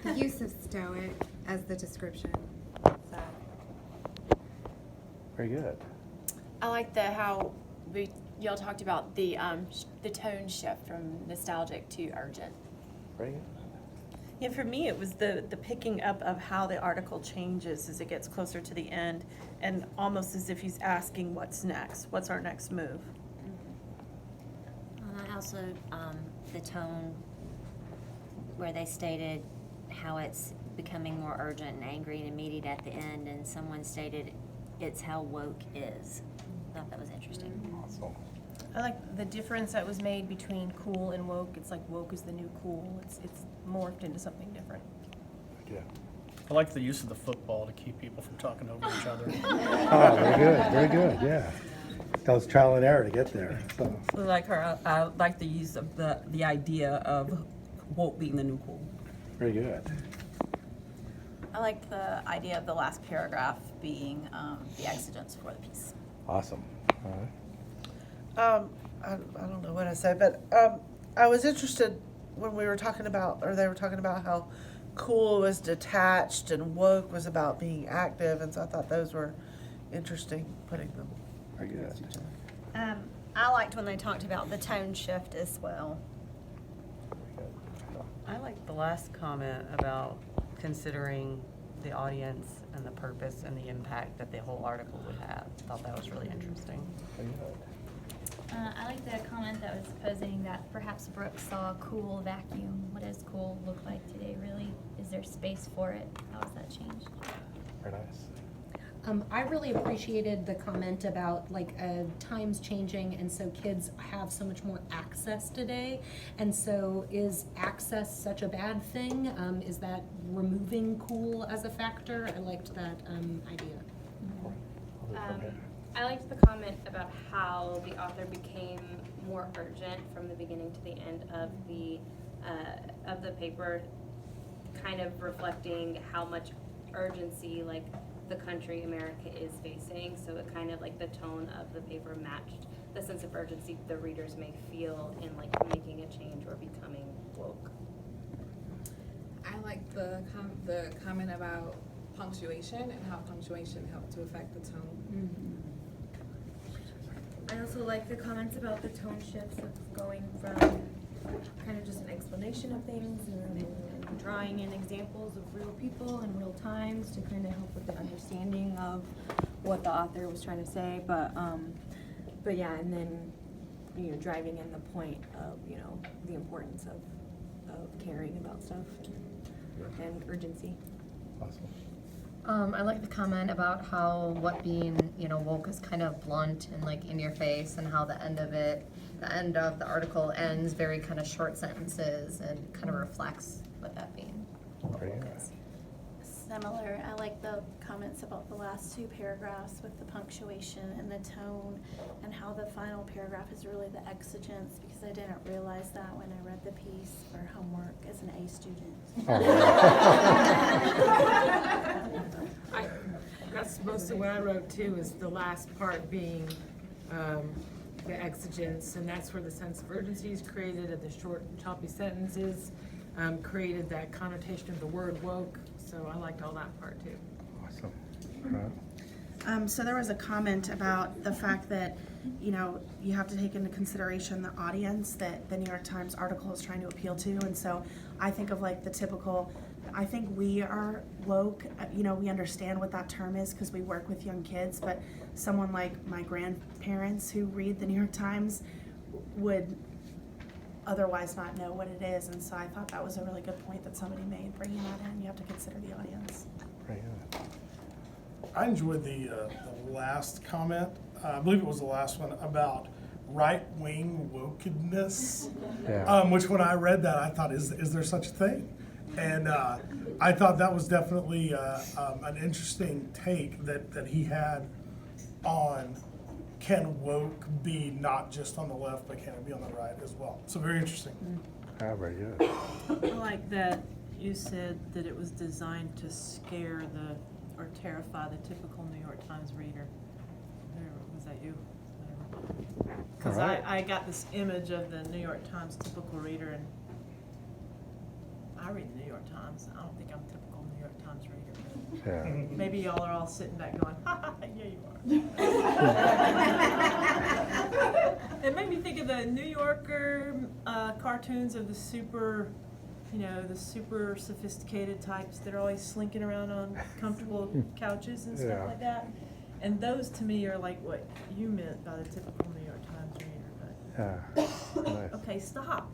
The use of stoic as the description. So. Very good. I like how y'all talked about the tone shift from nostalgic to urgent. Very good. Yeah, for me, it was the picking up of how the article changes as it gets closer to the end, and almost as if he's asking, what's next? What's our next move? I also, the tone where they stated how it's becoming more urgent and angry and immediate at the end, and someone stated it's how woke is. I thought that was interesting. Awesome. I like the difference that was made between cool and woke. It's like woke is the new cool. It's morphed into something different. Yeah. I like the use of the football to keep people from talking over each other. Oh, very good, yeah. That was trial and error to get there, so. I like the use of the idea of woke being the new cool. Very good. I like the idea of the last paragraph being the exigence for the piece. Awesome. All right. I don't know what I said, but I was interested when we were talking about, or they were talking about how cool was detached and woke was about being active, and so I thought those were interesting, putting them Very good. against each other. I liked when they talked about the tone shift as well. I like the last comment about considering the audience and the purpose and the impact that the whole article would have. I thought that was really interesting. Very good. I like the comment that was posing that perhaps Brooke saw a cool vacuum. What does cool look like today, really? Is there space for it? How has that changed? Very nice. I really appreciated the comment about times changing, and so kids have so much more access today. And so is access such a bad thing? Is that removing cool as a factor? I liked that idea. I liked the comment about how the author became more urgent from the beginning to the end of the paper, kind of reflecting how much urgency the country America is facing. So it kind of the tone of the paper matched the sense of urgency the readers may feel in making a change or becoming woke. I like the comment about punctuation and how punctuation helped to affect the tone. Mm-hmm. I also like the comments about the tone shifts of going from kind of just an explanation of things and drawing in examples of real people and real times to kind of help with the understanding of what the author was trying to say. But yeah, and then driving in the point of the importance of caring about stuff and urgency. Awesome. I like the comment about how what being, woke is kind of blunt and in your face, and how the end of the article ends very kind of short sentences and kind of reflects what that being what woke is. Similar. I like the comments about the last two paragraphs with the punctuation and the tone, and how the final paragraph is really the exigence, because I didn't realize that when I read the piece for homework as an A student. That's mostly what I wrote too, is the last part being the exigence, and that's where the sense of urgency is created, and the short, choppy sentences created that connotation of the word woke. So I liked all that part too. Awesome. All right. So there was a comment about the fact that, you have to take into consideration the audience that the New York Times article is trying to appeal to. And so I think of the typical, I think we are woke, we understand what that term is because we work with young kids, but someone like my grandparents who read the New York Times would otherwise not know what it is. And so I thought that was a really good point that somebody made, bringing that in. You have to consider the audience. Very good. I enjoyed the last comment. I believe it was the last one about right-wing wokeness. Yeah. Which when I read that, I thought, is there such a thing? And I thought that was definitely an interesting take that he had on, can woke be not just on the left, but can it be on the right as well? So very interesting. Very good. I like that you said that it was designed to scare or terrify the typical New York Times reader. Was that you? Because I got this image of the New York Times typical reader, and I read the New York Times. I don't think I'm a typical New York Times reader. Yeah. Maybe y'all are all sitting back going, ha ha, yeah, you are. It made me think of the New Yorker cartoons of the super, the super sophisticated types that are always slinking around on comfortable couches and stuff Yeah. like that. And those to me are like what you meant by the typical New York Times reader. Yeah. But Nice. okay, stop.